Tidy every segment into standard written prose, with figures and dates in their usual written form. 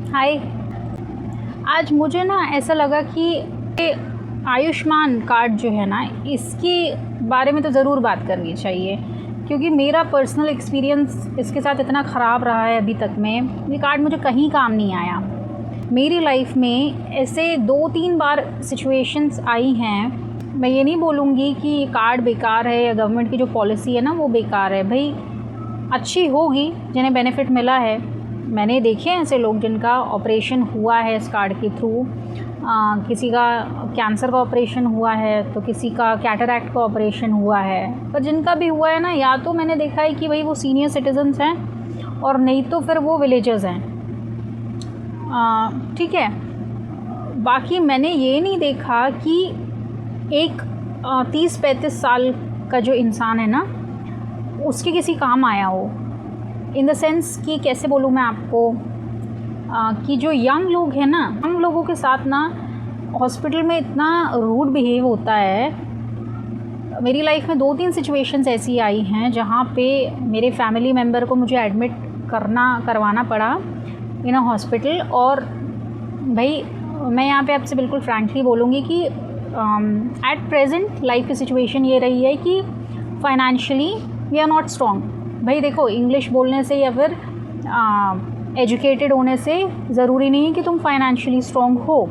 हाय। आज मुझे ना ऐसा लगा कि ये आयुष्मान कार्ड जो है ना, इसके बारे में तो ज़रूर बात करनी चाहिए, क्योंकि मेरा पर्सनल एक्सपीरियंस इसके साथ इतना ख़राब रहा है अभी तक में। ये कार्ड मुझे कहीं काम नहीं आया। मेरी लाइफ में ऐसे 2-3 बार सिचुएशंस आई हैं। मैं ये नहीं बोलूँगी कि ये कार्ड बेकार है या गवर्नमेंट की जो पॉलिसी है ना वो बेकार है। भाई अच्छी होगी जिन्हें बेनिफिट मिला है। मैंने देखे हैं ऐसे लोग जिनका ऑपरेशन हुआ है इस कार्ड के थ्रू। किसी का कैंसर का ऑपरेशन हुआ है तो किसी का कैटरैक्ट का ऑपरेशन हुआ है। पर जिनका भी हुआ है ना, या तो मैंने देखा है कि भाई वो सीनियर सिटीजन्स हैं और नहीं तो फिर वो विलेजर्स हैं। ठीक है। बाकी मैंने ये नहीं देखा कि एक 30-35 साल का जो इंसान है ना उसके किसी काम आया हो। इन द सेंस कि कैसे बोलूँ मैं आपको, कि जो यंग लोग हैं ना, यंग लोगों के साथ ना हॉस्पिटल में इतना रूड बिहेव होता है। मेरी लाइफ में 2-3 सिचुएशंस ऐसी आई हैं जहाँ पे मेरे फैमिली मेम्बर को मुझे एडमिट करवाना पड़ा इन अ हॉस्पिटल। और भाई मैं यहाँ पे आपसे बिल्कुल फ्रैंकली बोलूँगी कि एट प्रेजेंट लाइफ की सिचुएशन ये रही है कि financially we are not strong. भाई देखो, इंग्लिश बोलने से या फिर एजुकेटेड होने से ज़रूरी नहीं है कि तुम फाइनेंशियली स्ट्रॉन्ग हो,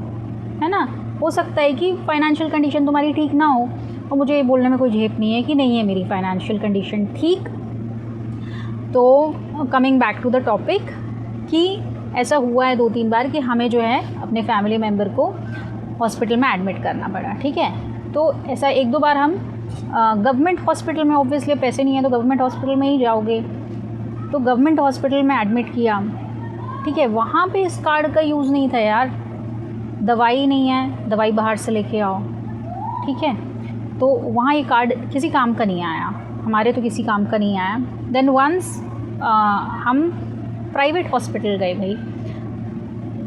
है ना। हो सकता है कि फाइनेंशियल कंडीशन तुम्हारी ठीक ना हो, और मुझे ये बोलने में कोई झेप नहीं है कि नहीं है मेरी फाइनेंशियल कंडीशन ठीक। तो coming back to the topic, कि ऐसा हुआ है 2-3 बार कि हमें जो है अपने फैमिली मेम्बर को हॉस्पिटल में एडमिट करना पड़ा। ठीक है। तो ऐसा 1-2 बार हम गवर्नमेंट हॉस्पिटल में, ऑब्वियसली पैसे नहीं है तो गवर्नमेंट हॉस्पिटल में ही जाओगे, तो गवर्नमेंट हॉस्पिटल में एडमिट किया। ठीक है। वहाँ पे इस कार्ड का यूज़ नहीं था यार। दवाई नहीं है, दवाई बाहर से लेके आओ। ठीक है। तो वहाँ ये कार्ड किसी काम का नहीं आया, हमारे तो किसी काम का नहीं आया। देन वंस हम प्राइवेट हॉस्पिटल गए। भाई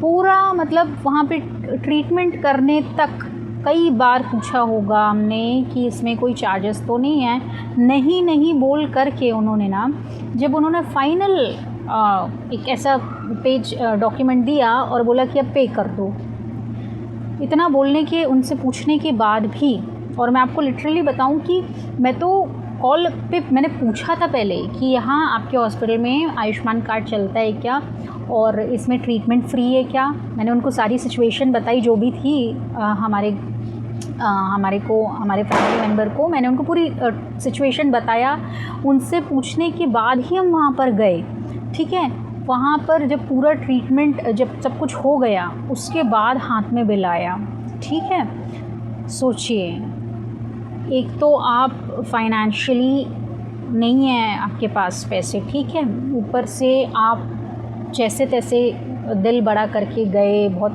पूरा मतलब वहाँ पे ट्रीटमेंट करने तक कई बार पूछा होगा हमने कि इसमें कोई चार्जेस तो नहीं है। नहीं बोल करके उन्होंने ना, जब उन्होंने फाइनल एक ऐसा पेज डॉक्यूमेंट दिया और बोला कि अब पे कर दो, इतना बोलने के, उनसे पूछने के बाद भी, और मैं आपको लिटरली बताऊं कि मैं तो कॉल पे मैंने पूछा था पहले कि यहाँ आपके हॉस्पिटल में आयुष्मान कार्ड चलता है क्या और इसमें ट्रीटमेंट फ्री है क्या। मैंने उनको सारी सिचुएशन बताई जो भी थी। हमारे फैमिली मेम्बर को मैंने उनको पूरी सिचुएशन बताया। उनसे पूछने के बाद ही हम वहाँ पर गए। ठीक है। वहाँ पर जब पूरा ट्रीटमेंट, जब सब कुछ हो गया, उसके बाद हाथ में बिल आया। ठीक है। सोचिए, एक तो आप फाइनेंशियली नहीं है आपके पास पैसे, ठीक है, ऊपर से आप जैसे तैसे दिल बड़ा करके गए, बहुत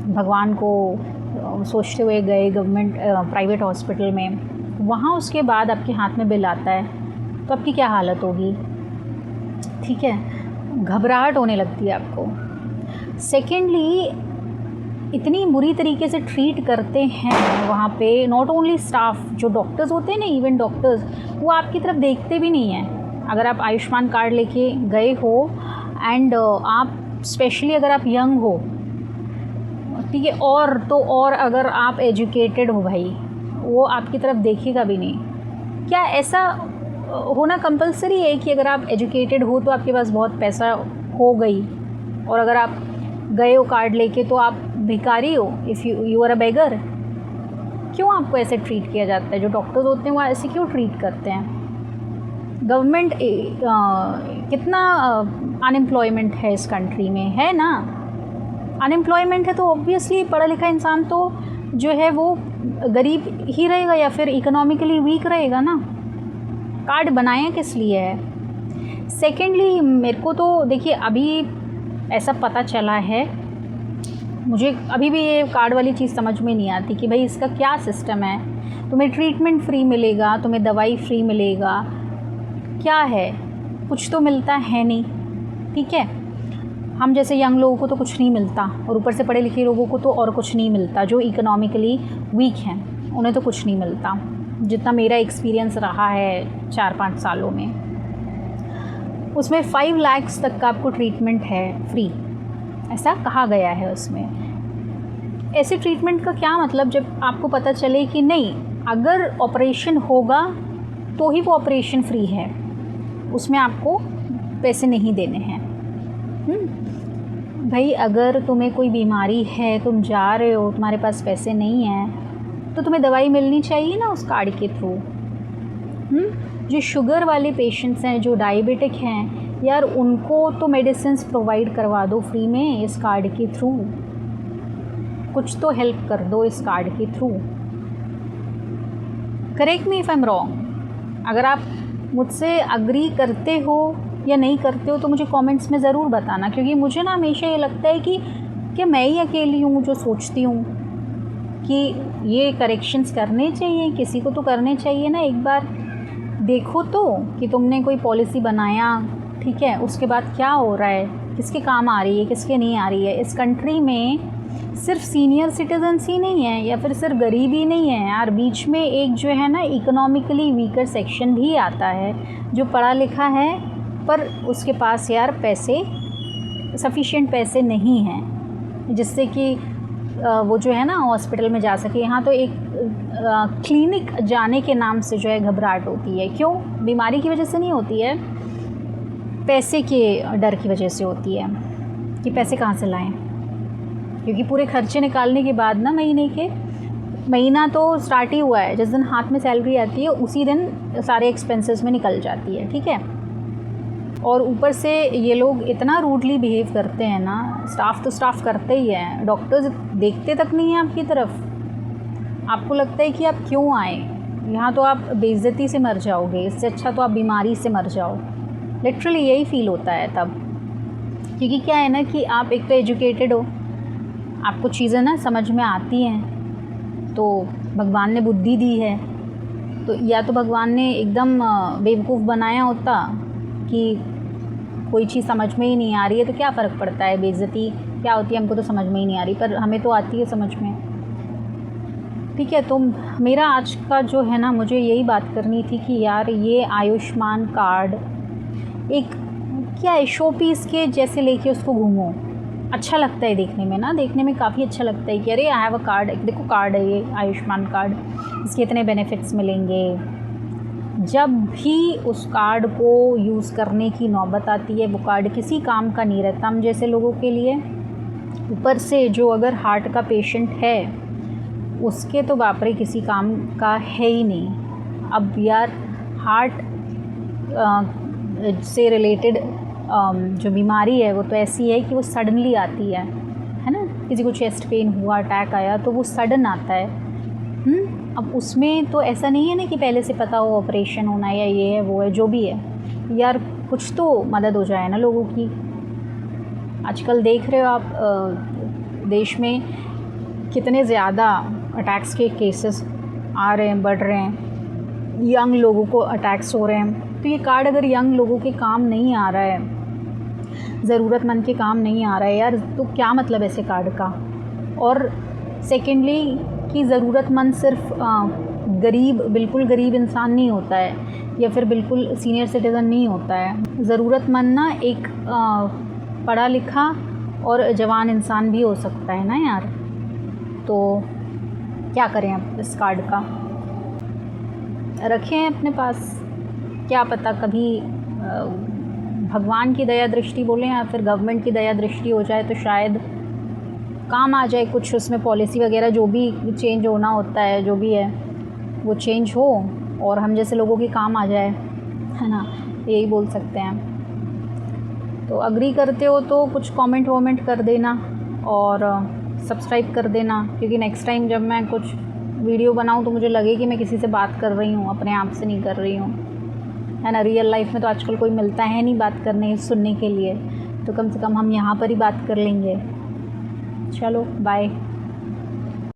भगवान को सोचते हुए गए गवर्नमेंट प्राइवेट हॉस्पिटल में। वहाँ उसके बाद आपके हाथ में बिल आता है तो आपकी क्या हालत होगी। ठीक है। घबराहट होने लगती है आपको। सेकेंडली, इतनी बुरी तरीके से ट्रीट करते हैं वहाँ पे, नॉट ओनली स्टाफ, जो डॉक्टर्स होते हैं ना, इवन डॉक्टर्स वो आपकी तरफ देखते भी नहीं हैं। अगर आप आयुष्मान कार्ड लेके गए हो एंड आप स्पेशली अगर आप यंग हो, ठीक है, और अगर आप एजुकेटेड हो, भाई वो आपकी तरफ देखेगा भी नहीं। क्या ऐसा होना कंपलसरी है कि अगर आप एजुकेटेड हो तो आपके पास बहुत पैसा हो गई, और अगर आप गए हो कार्ड लेके तो आप भिखारी हो, इफ़ यू आर अ बेगर? क्यों आपको ऐसे ट्रीट किया जाता है? जो डॉक्टर्स होते हैं वो ऐसे क्यों ट्रीट करते हैं? गवर्नमेंट कितना अनएम्प्लॉयमेंट है इस कंट्री में, है ना। अनएम्प्लॉयमेंट है तो ऑब्वियसली पढ़ा लिखा इंसान तो जो है वो गरीब ही रहेगा या फिर इकोनॉमिकली वीक रहेगा ना। कार्ड बनाया किस लिए है? सेकेंडली, मेरे को तो देखिए अभी ऐसा पता चला है, मुझे अभी भी ये कार्ड वाली चीज़ समझ में नहीं आती कि भाई इसका क्या सिस्टम है। तुम्हें ट्रीटमेंट फ्री मिलेगा, तुम्हें दवाई फ्री मिलेगा, क्या है? कुछ तो मिलता है नहीं। ठीक है। हम जैसे यंग लोगों को तो कुछ नहीं मिलता, और ऊपर से पढ़े लिखे लोगों को तो और कुछ नहीं मिलता। जो इकोनॉमिकली वीक हैं उन्हें तो कुछ नहीं मिलता, जितना मेरा एक्सपीरियंस रहा है 4-5 सालों में। उसमें 5 लाख तक का आपको ट्रीटमेंट है फ्री। ऐसा कहा गया है उसमें। ऐसे ट्रीटमेंट का क्या मतलब, जब आपको पता चले कि नहीं, अगर ऑपरेशन होगा तो ही वो ऑपरेशन फ्री है, उसमें आपको पैसे नहीं देने हैं। भाई अगर तुम्हें कोई बीमारी है, तुम जा रहे हो, तुम्हारे पास पैसे नहीं हैं, तो तुम्हें दवाई मिलनी चाहिए ना उस कार्ड के थ्रू। जो शुगर वाले पेशेंट्स हैं, जो डायबिटिक हैं, यार उनको तो मेडिसिन्स प्रोवाइड करवा दो फ्री में इस कार्ड के थ्रू, कुछ तो हेल्प कर दो इस कार्ड के through. Correct me if I am wrong. अगर आप मुझसे अग्री करते हो या नहीं करते हो तो मुझे कमेंट्स में ज़रूर बताना, क्योंकि मुझे ना हमेशा ये लगता है कि मैं ही अकेली हूँ जो सोचती हूँ कि ये करेक्शंस करने चाहिए, किसी को तो करने चाहिए ना। एक बार देखो तो कि तुमने कोई पॉलिसी बनाया, ठीक है, उसके बाद क्या हो रहा है, किसके काम आ रही है, किसके नहीं आ रही है। इस कंट्री में सिर्फ सीनियर सिटीजन्स ही नहीं है या फिर सिर्फ गरीब ही नहीं है यार, बीच में एक जो है ना इकोनॉमिकली वीकर सेक्शन भी आता है, जो पढ़ा लिखा है पर उसके पास यार पैसे, सफिशिएंट पैसे नहीं हैं जिससे कि वो जो है ना हॉस्पिटल में जा सके। यहाँ तो एक क्लिनिक जाने के नाम से जो है घबराहट होती है। क्यों? बीमारी की वजह से नहीं होती है, पैसे के डर की वजह से होती है कि पैसे कहाँ से लाएं। क्योंकि पूरे खर्चे निकालने के बाद ना महीना तो स्टार्ट ही हुआ है, जिस दिन हाथ में सैलरी आती है उसी दिन सारे एक्सपेंसेस में निकल जाती है, ठीक है। और ऊपर से ये लोग इतना रूडली बिहेव करते हैं ना, स्टाफ तो स्टाफ करते ही है, डॉक्टर्स देखते तक नहीं हैं आपकी तरफ। आपको लगता है कि आप क्यों आए यहाँ, तो आप बेइज्जती से मर जाओगे, इससे अच्छा तो आप बीमारी से मर जाओ। लिटरली यही फील होता है तब, क्योंकि क्या है ना कि आप एक तो एजुकेटेड हो, आपको चीज़ें ना समझ में आती हैं, तो भगवान ने बुद्धि दी है, तो या तो भगवान ने एकदम बेवकूफ़ बनाया होता कि कोई चीज़ समझ में ही नहीं आ रही है तो क्या फ़र्क पड़ता है, बेइज्जती क्या होती है हमको तो समझ में ही नहीं आ रही, पर हमें तो आती है समझ में, ठीक है। तो मेरा आज का जो है ना, मुझे यही बात करनी थी कि यार ये आयुष्मान कार्ड एक क्या है, शो पीस के जैसे लेके उसको घूमो, अच्छा लगता है देखने में ना, देखने में काफ़ी अच्छा लगता है कि अरे आई हैव अ कार्ड, देखो कार्ड है ये आयुष्मान कार्ड, इसके इतने बेनिफिट्स मिलेंगे। जब भी उस कार्ड को यूज़ करने की नौबत आती है, वो कार्ड किसी काम का नहीं रहता हम जैसे लोगों के लिए। ऊपर से जो अगर हार्ट का पेशेंट है उसके तो बाप रे किसी काम का है ही नहीं। अब यार हार्ट से रिलेटेड जो बीमारी है वो तो ऐसी है कि वो सडनली आती है ना। किसी को चेस्ट पेन हुआ, अटैक आया तो वो सडन आता है। अब उसमें तो ऐसा नहीं है ना कि पहले से पता हो ऑपरेशन होना है या ये है वो है, जो भी है यार कुछ तो मदद हो जाए ना लोगों की। आजकल देख रहे हो आप देश में कितने ज़्यादा अटैक्स के केसेस आ रहे हैं, बढ़ रहे हैं, यंग लोगों को अटैक्स हो रहे हैं। तो ये कार्ड अगर यंग लोगों के काम नहीं आ रहा है, ज़रूरतमंद के काम नहीं आ रहा है यार, तो क्या मतलब ऐसे कार्ड का। और सेकेंडली कि ज़रूरतमंद सिर्फ गरीब, बिल्कुल गरीब इंसान नहीं होता है या फिर बिल्कुल सीनियर सिटीज़न नहीं होता है। ज़रूरतमंद ना एक पढ़ा लिखा और जवान इंसान भी हो सकता है ना यार। तो क्या करें अब इस कार्ड का, रखें अपने पास, क्या पता कभी भगवान की दया दृष्टि बोलें या फिर गवर्नमेंट की दया दृष्टि हो जाए तो शायद काम आ जाए कुछ, उसमें पॉलिसी वगैरह जो भी चेंज होना होता है, जो भी है वो चेंज हो और हम जैसे लोगों के काम आ जाए, है ना, यही बोल सकते हैं। तो अग्री करते हो तो कुछ कमेंट वमेंट कर देना और सब्सक्राइब कर देना, क्योंकि नेक्स्ट टाइम जब मैं कुछ वीडियो बनाऊं तो मुझे लगे कि मैं किसी से बात कर रही हूँ, अपने आप से नहीं कर रही हूँ, है ना। रियल लाइफ में तो आजकल कोई मिलता है नहीं बात करने सुनने के लिए, तो कम से कम हम यहाँ पर ही बात कर लेंगे। चलो बाय।